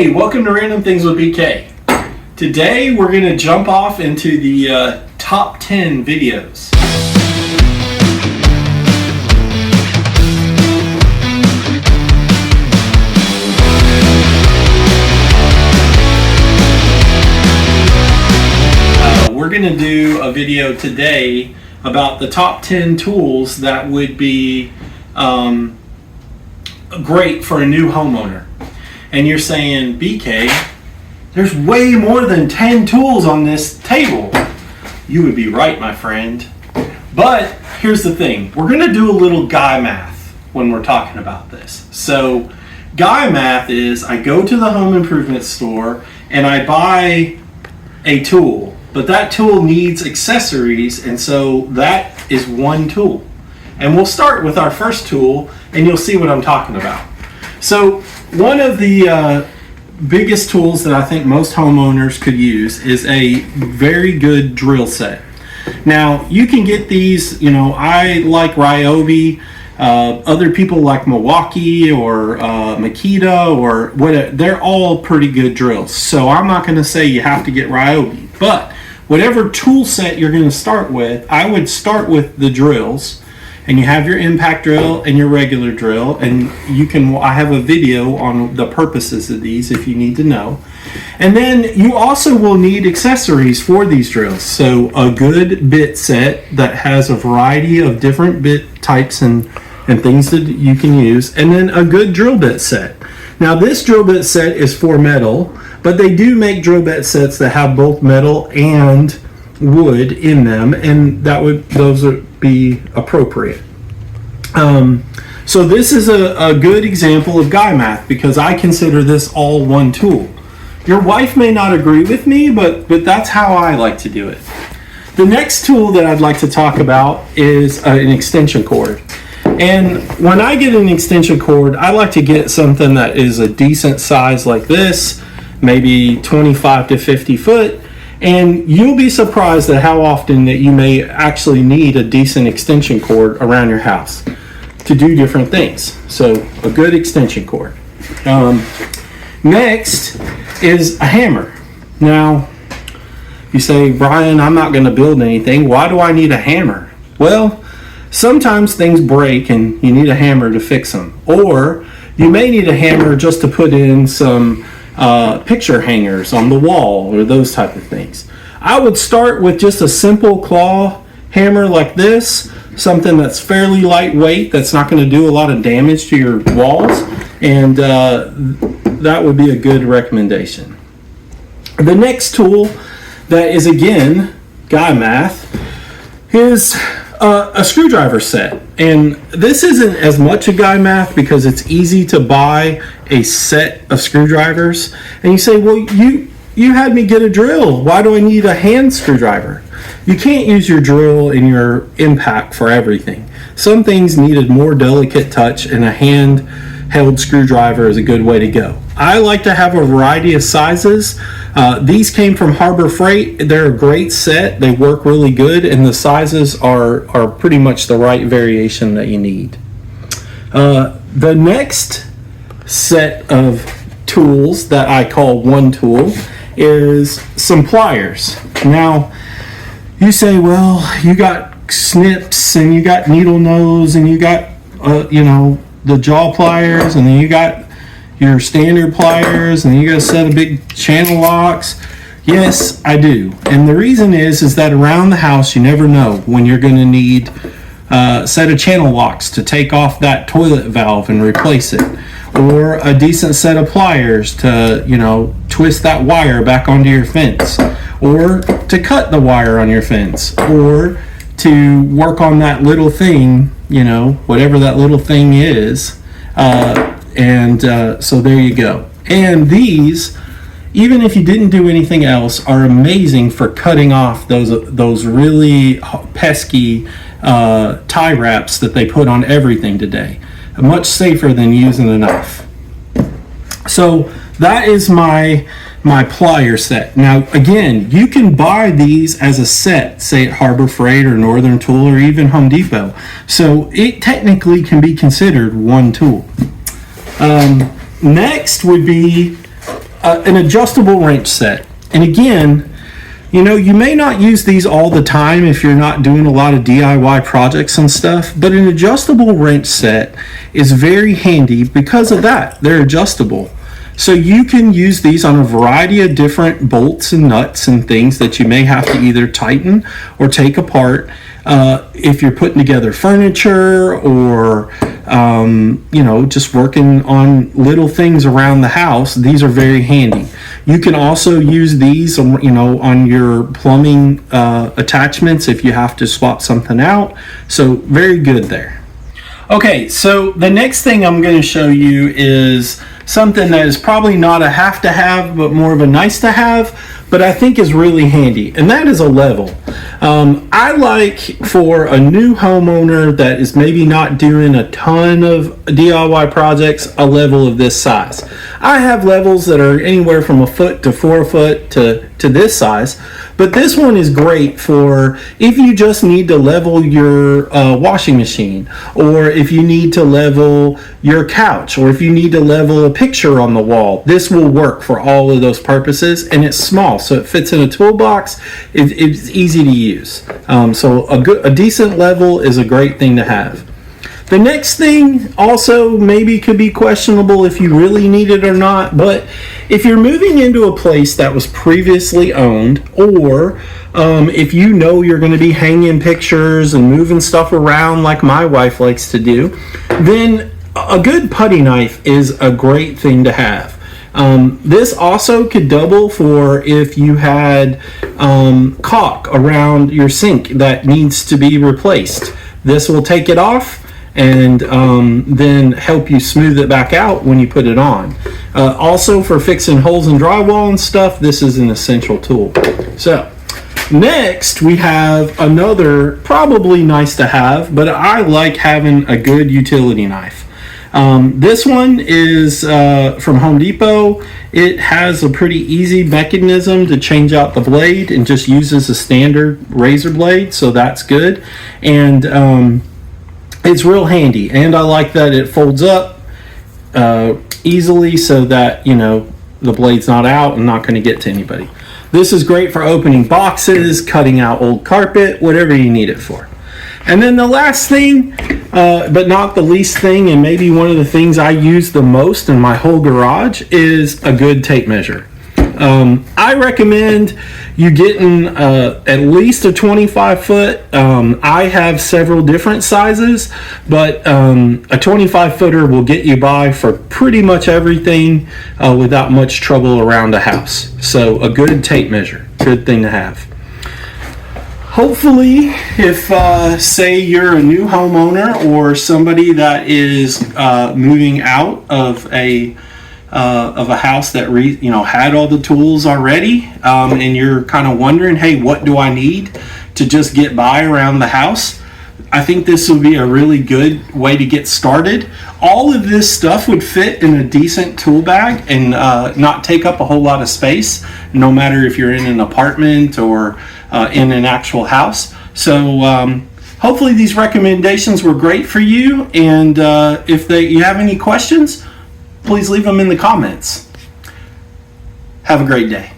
Hey, welcome to Random Things with BK. Today we're going to jump off into the top 10 videos. We're going to do a video today about the top 10 tools that would be great for a new homeowner. And you're saying, BK, there's way more than 10 tools on this table. You would be right, my friend. But here's the thing. We're going to do a little guy math when we're talking about this. So guy math is I go to the home improvement store and I buy a tool. But that tool needs accessories, and so that is one tool. And we'll start with our first tool, and you'll see what I'm talking about. So one of the biggest tools that I think most homeowners could use is a very good drill set. Now, you can get these, I like Ryobi, other people like Milwaukee or Makita or whatever. They're all pretty good drills. So I'm not going to say you have to get Ryobi, but whatever tool set you're going to start with, I would start with the drills. And you have your impact drill and your regular drill, and I have a video on the purposes of these if you need to know. And then you also will need accessories for these drills. So a good bit set that has a variety of different bit types and things that you can use, and then a good drill bit set. Now this drill bit set is for metal, but they do make drill bit sets that have both metal and wood in them, and those would be appropriate. So this is a good example of guy math because I consider this all one tool. Your wife may not agree with me, but that's how I like to do it. The next tool that I'd like to talk about is an extension cord. And when I get an extension cord, I like to get something that is a decent size like this, maybe 25 to 50 foot. And you'll be surprised at how often that you may actually need a decent extension cord around your house to do different things. So a good extension cord. Next is a hammer. Now, you say, Brian, I'm not going to build anything. Why do I need a hammer? Well, sometimes things break and you need a hammer to fix them. Or you may need a hammer just to put in some picture hangers on the wall or those type of things. I would start with just a simple claw hammer like this, something that's fairly lightweight, that's not going to do a lot of damage to your walls, and that would be a good recommendation. The next tool that is, again, guy math, is a screwdriver set. And this isn't as much a guy math because it's easy to buy a set of screwdrivers. And you say, well, you had me get a drill. Why do I need a hand screwdriver? You can't use your drill and your impact for everything. Some things need a more delicate touch, and a hand-held screwdriver is a good way to go. I like to have a variety of sizes. These came from Harbor Freight. They're a great set. They work really good, and the sizes are pretty much the right variation that you need. The next set of tools that I call one tool is some pliers. Now, you say, well, you got snips, and you got needle nose, and you got, the jaw pliers, and then you got your standard pliers, and then you got a set of big channel locks. Yes, I do. And the reason is that around the house, you never know when you're going to need a set of channel locks to take off that toilet valve and replace it, or a decent set of pliers to, twist that wire back onto your fence, or to cut the wire on your fence, or to work on that little thing, whatever that little thing is. So there you go. And these, even if you didn't do anything else, are amazing for cutting off those really pesky tie wraps that they put on everything today. Much safer than using a knife. So that is my plier set. Now, again, you can buy these as a set, say at Harbor Freight or Northern Tool or even Home Depot. So it technically can be considered one tool. Next would be an adjustable wrench set. And again, you know, you may not use these all the time if you're not doing a lot of DIY projects and stuff, but an adjustable wrench set is very handy because of that. They're adjustable. So you can use these on a variety of different bolts and nuts and things that you may have to either tighten or take apart. If you're putting together furniture or, you know, just working on little things around the house, these are very handy. You can also use these, you know, on your plumbing attachments if you have to swap something out. So very good there. Okay, so the next thing I'm going to show you is something that is probably not a have to have, but more of a nice to have, but I think is really handy, and that is a level. I like, for a new homeowner that is maybe not doing a ton of DIY projects, a level of this size. I have levels that are anywhere from 1 foot to 4 foot to this size, but this one is great for if you just need to level your washing machine, or if you need to level your couch, or if you need to level a picture on the wall. This will work for all of those purposes, and it's small, so it fits in a toolbox. It's easy to use. So a decent level is a great thing to have. The next thing also maybe could be questionable if you really need it or not, but if you're moving into a place that was previously owned, or if you know you're going to be hanging pictures and moving stuff around like my wife likes to do, then a good putty knife is a great thing to have. This also could double for if you had caulk around your sink that needs to be replaced. This will take it off and then help you smooth it back out when you put it on. Also for fixing holes in drywall and stuff, this is an essential tool. So next we have another probably nice to have, but I like having a good utility knife. This one is from Home Depot. It has a pretty easy mechanism to change out the blade and just uses a standard razor blade, so that's good. And it's real handy, and I like that it folds up easily so that, you know, the blade's not out and not going to get to anybody. This is great for opening boxes, cutting out old carpet, whatever you need it for. And then the last thing, but not the least thing, and maybe one of the things I use the most in my whole garage, is a good tape measure. I recommend you getting at least a 25 foot. I have several different sizes, but a 25 footer will get you by for pretty much everything without much trouble around the house. So a good tape measure, good thing to have. Hopefully, if say you're a new homeowner or somebody that is moving out of a house that had all the tools already, and you're kind of wondering, hey, what do I need to just get by around the house? I think this would be a really good way to get started. All of this stuff would fit in a decent tool bag and not take up a whole lot of space, no matter if you're in an apartment or in an actual house. So hopefully these recommendations were great for you, and if you have any questions, please leave them in the comments. Have a great day.